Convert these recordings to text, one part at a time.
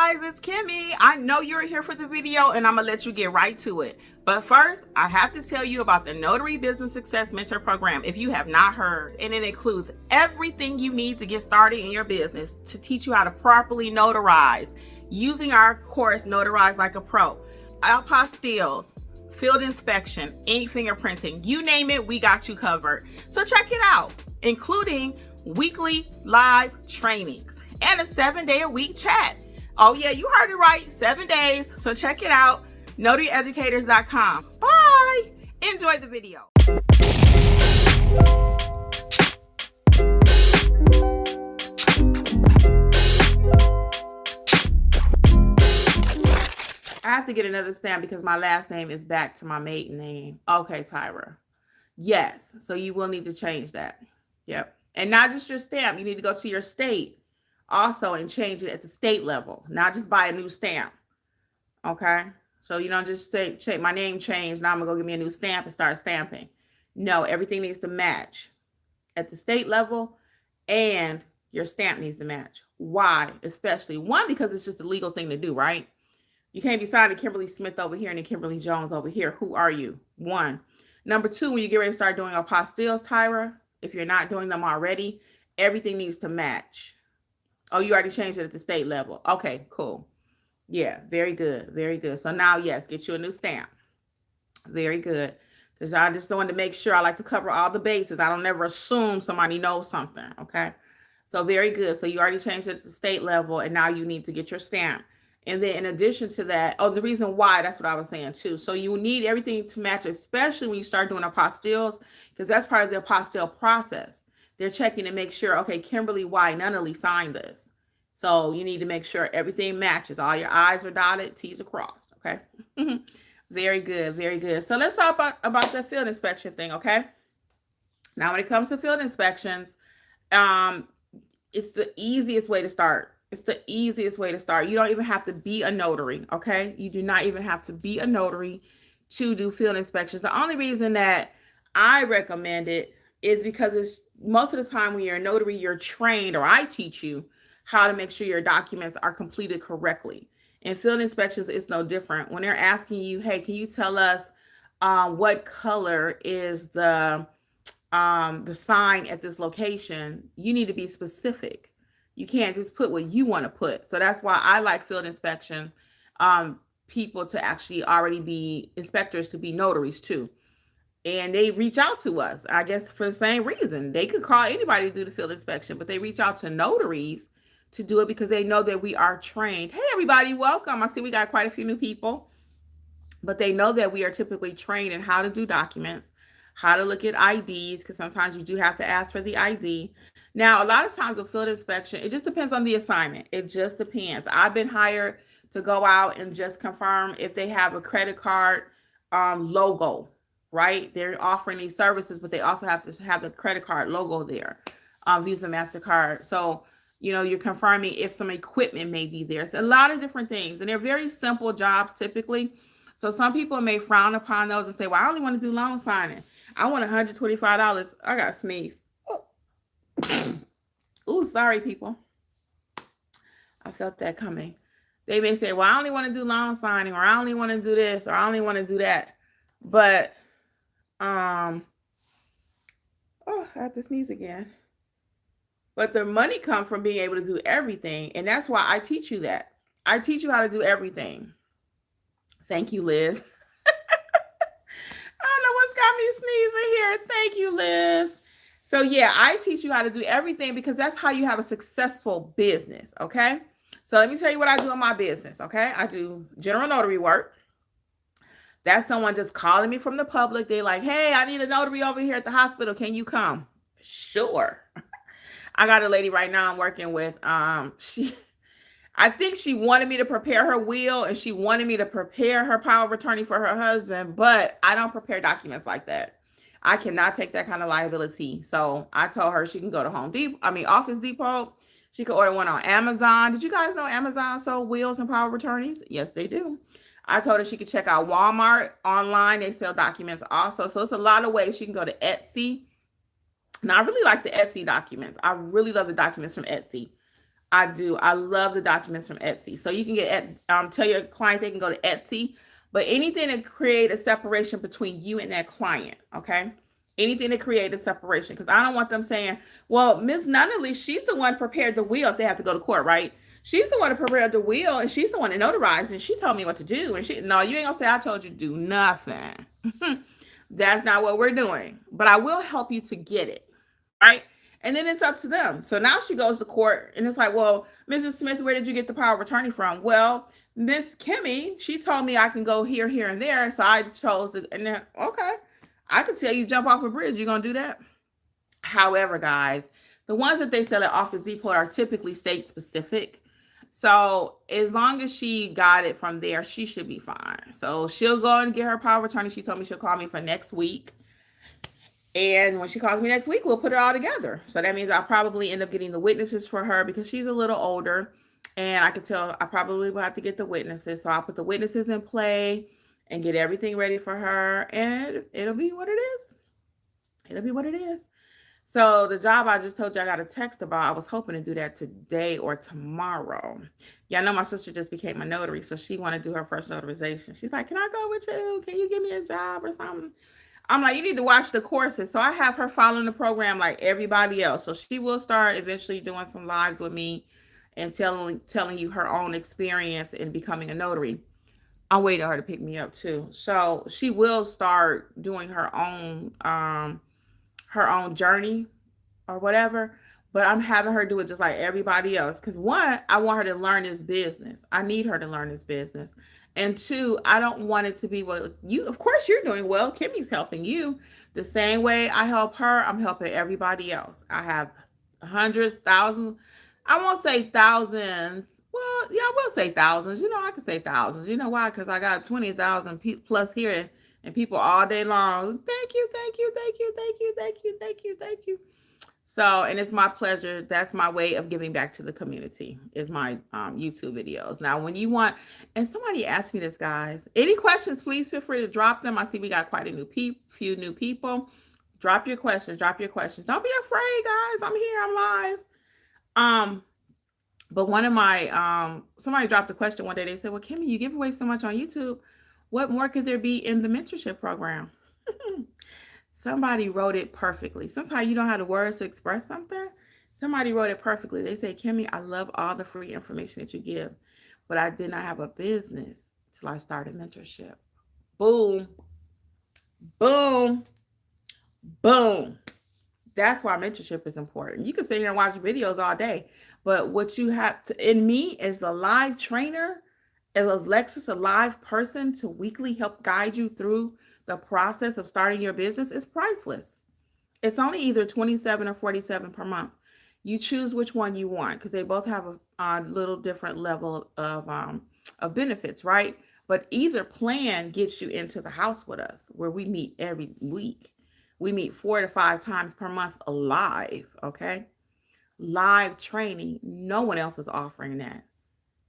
guys, it's Kimmi. I know you're here for the video and I'm gonna let you get right to it. But first, I have to tell you about the Notary Business Success Mentor Program if you have not heard. And it includes everything you need to get started in your business to teach you how to properly notarize using our course, Notarize Like a Pro. Apostilles, field inspection, ink fingerprinting, you name it, we got you covered. So check it out, including weekly live trainings and a 7-day-a-week chat. Oh yeah, you heard it right, 7 days. So check it out, notaryeducators.com. Bye. Enjoy the video. I have to get another stamp because my last name is back to my maiden name. Okay, Tyra. Yes, so you will need to change that. Yep. And not just your stamp, you need to go to your state also and change it at the state level, not just buy a new stamp. Okay? So you don't just say, my name changed, now I'm going to go get me a new stamp and start stamping. No, everything needs to match at the state level and your stamp needs to match. Why? Especially, one, because it's just a legal thing to do, right? You can't be signing Kimberly Smith over here and then Kimberly Jones over here. Who are you? One. Number two, when you get ready to start doing apostilles, Tyra, if you're not doing them already, everything needs to match. Oh, you already changed it at the state level. Okay, cool. Yeah, very good. Very good. So now, yes, get you a new stamp. Very good. Because I just wanted to make sure I like to cover all the bases. I don't never assume somebody knows something. Okay. So very good. So you already changed it at the state level and now you need to get your stamp. And then in addition to that, the reason why, that's what I was saying too. So you need everything to match, especially when you start doing apostilles, because that's part of the apostille process. They're checking to make sure, okay, Kimberly Y. Nunnally signed this. So you need to make sure everything matches. All your I's are dotted, T's are crossed, okay? Very good, very good. So let's talk about the field inspection thing, okay? Now, when it comes to field inspections, it's the easiest way to start. It's the easiest way to start. You don't even have to be a notary, okay? You do not even have to be a notary to do field inspections. The only reason that I recommend it is because it's most of the time when you're a notary, you're trained, or I teach you how to make sure your documents are completed correctly. In field inspections, it's no different. When they're asking you, hey, can you tell us what color is the sign at this location? You need to be specific. You can't just put what you want to put. So that's why I like field inspections, people to actually already be inspectors, to be notaries too. And they reach out to us, I guess, for the same reason. They could call anybody to do the field inspection, but they reach out to notaries to do it because they know that we are trained. Hey, everybody, welcome. I see we got quite a few new people, but they know that we are typically trained in how to do documents, how to look at IDs, because sometimes you do have to ask for the ID. Now, a lot of times with field inspection, it just depends on the assignment. It just depends. I've been hired to go out and just confirm if they have a credit card logo, right? They're offering these services, but they also have to have the credit card logo there, Visa, MasterCard. So, you know, you're confirming if some equipment may be there. So a lot of different things, and they're very simple jobs typically. So some people may frown upon those and say, well, I only want to do loan signing. I want $125. I got to sneeze. Oh, sorry, people. I felt that coming. They may say, well, I only want to do loan signing, or I only want to do this, or I only want to do that. But, I have to sneeze again. But the money comes from being able to do everything. And that's why I teach you that. I teach you how to do everything. Thank you, Liz. I don't know what's got me sneezing here. Thank you, Liz. So yeah, I teach you how to do everything because that's how you have a successful business, okay? So let me tell you what I do in my business, okay? I do general notary work. That's someone just calling me from the public. They're like, hey, I need a notary over here at the hospital. Can you come? Sure. I got a lady right now I'm working with. I think she wanted me to prepare her will and she wanted me to prepare her power of attorney for her husband, but I don't prepare documents like that. I cannot take that kind of liability. So I told her she can go to Office Depot. She could order one on Amazon. Did you guys know Amazon sold wills and power of attorneys? Yes, they do. I told her she could check out Walmart online. They sell documents also. So it's a lot of ways. She can go to Etsy. Now, I really like the Etsy documents. I really love the documents from Etsy. I do. I love the documents from Etsy. So you can get tell your client they can go to Etsy, but anything to create a separation between you and that client, okay? Anything to create a separation, because I don't want them saying, "Well, Miss Nunnally, she's the one prepared the will if they have to go to court, right? She's the one who prepared the will, and she's the one that notarized, and she told me what to do." And she, no, you ain't gonna say I told you to do nothing. That's not what we're doing. But I will help you to get it, right? And then it's up to them. So now she goes to court and it's like, well, Mrs. Smith, where did you get the power of attorney from? Well, Miss Kimmi, she told me I can go here, here, and there. So I chose it. And then, okay, I could tell you jump off a bridge. You gonna do that? However, guys, the ones that they sell at Office Depot are typically state specific. So as long as she got it from there, she should be fine. So she'll go and get her power of attorney. She told me she'll call me for next week. And when she calls me next week, we'll put it all together. So that means I'll probably end up getting the witnesses for her because she's a little older. And I could tell I probably will have to get the witnesses. So I'll put the witnesses in play and get everything ready for her. And it'll be what it is. It'll be what it is. So the job I just told you I got a text about, I was hoping to do that today or tomorrow. Yeah, I know my sister just became a notary, so she wanted to do her first notarization. She's like, can I go with you? Can you give me a job or something? I'm like, you need to watch the courses. So I have her following the program like everybody else. So she will start eventually doing some lives with me and telling you her own experience in becoming a notary. I'm waiting on her to pick me up too. So she will start doing her own journey or whatever. But I'm having her do it just like everybody else. Because one, I want her to learn this business. I need her to learn this business. And two, I don't want it to be what you, of course, you're doing well. Kimmy's helping you the same way I help her. I'm helping everybody else. I have hundreds, thousands. I won't say thousands. Well, yeah, I will say thousands. You know, I can say thousands. You know why? Because I got 20,000 plus here and people all day long. Thank you, thank you, thank you, thank you, thank you, thank you, thank you. So, and it's my pleasure. That's my way of giving back to the community is my YouTube videos. Now, when you want, and somebody asked me this, guys, any questions, please feel free to drop them. I see we got quite a few new people. Drop your questions. Drop your questions. Don't be afraid, guys. I'm here. I'm live. But one of my, somebody dropped a question one day. They said, well, Kimmi, you give away so much on YouTube. What more could there be in the mentorship program? Somebody wrote it perfectly. Sometimes you don't have the words to express something. Somebody wrote it perfectly. They say, Kimmi, I love all the free information that you give, but I did not have a business till I started mentorship. Boom, boom, boom. That's why mentorship is important. You can sit here and watch videos all day, but what you have to, in me as a live trainer, as Alexis, a live person to weekly help guide you through the process of starting your business is priceless. It's only either $27 or $47 per month. You choose which one you want because they both have a little different level of benefits, right? But either plan gets you into the house with us where we meet every week. We meet 4 to 5 times per month live, okay? Live training. No one else is offering that.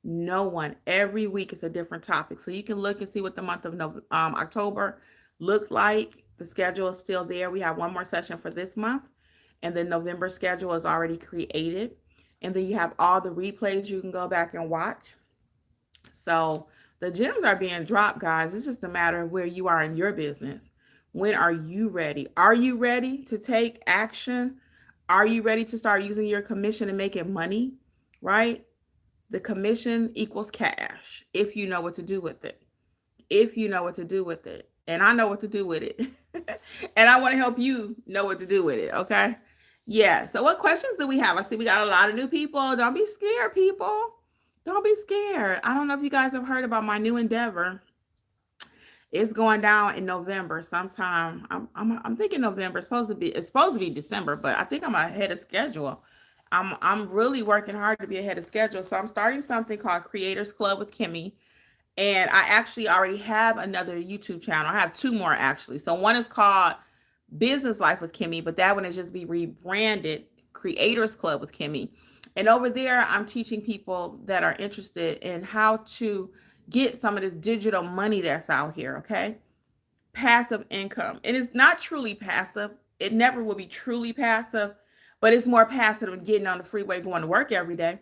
No one. Every week is a different topic. So you can look and see what the month of October looked like. The schedule is still there. We have one more session for this month. And the November schedule is already created. And then you have all the replays you can go back and watch. So the gems are being dropped, guys. It's just a matter of where you are in your business. When are you ready? Are you ready to take action? Are you ready to start using your commission and making money? Right? The commission equals cash if you know what to do with it. If you know what to do with it. And I know what to do with it. And I want to help you know what to do with it. Okay. Yeah. So what questions do we have? I see we got a lot of new people. Don't be scared, people. Don't be scared. I don't know if you guys have heard about my new endeavor. It's going down in November sometime. I'm thinking November. It's supposed to be December, but I think I'm ahead of schedule. I'm really working hard to be ahead of schedule. So I'm starting something called Creators Club with Kimmi. And I actually already have another YouTube channel. I have 2 more actually. So one is called Business Life with Kimmi, but that one is just be rebranded Creators Club with Kimmi. And over there, I'm teaching people that are interested in how to get some of this digital money that's out here, okay? Passive income. And it's not truly passive. It never will be truly passive, but it's more passive than getting on the freeway going to work every day.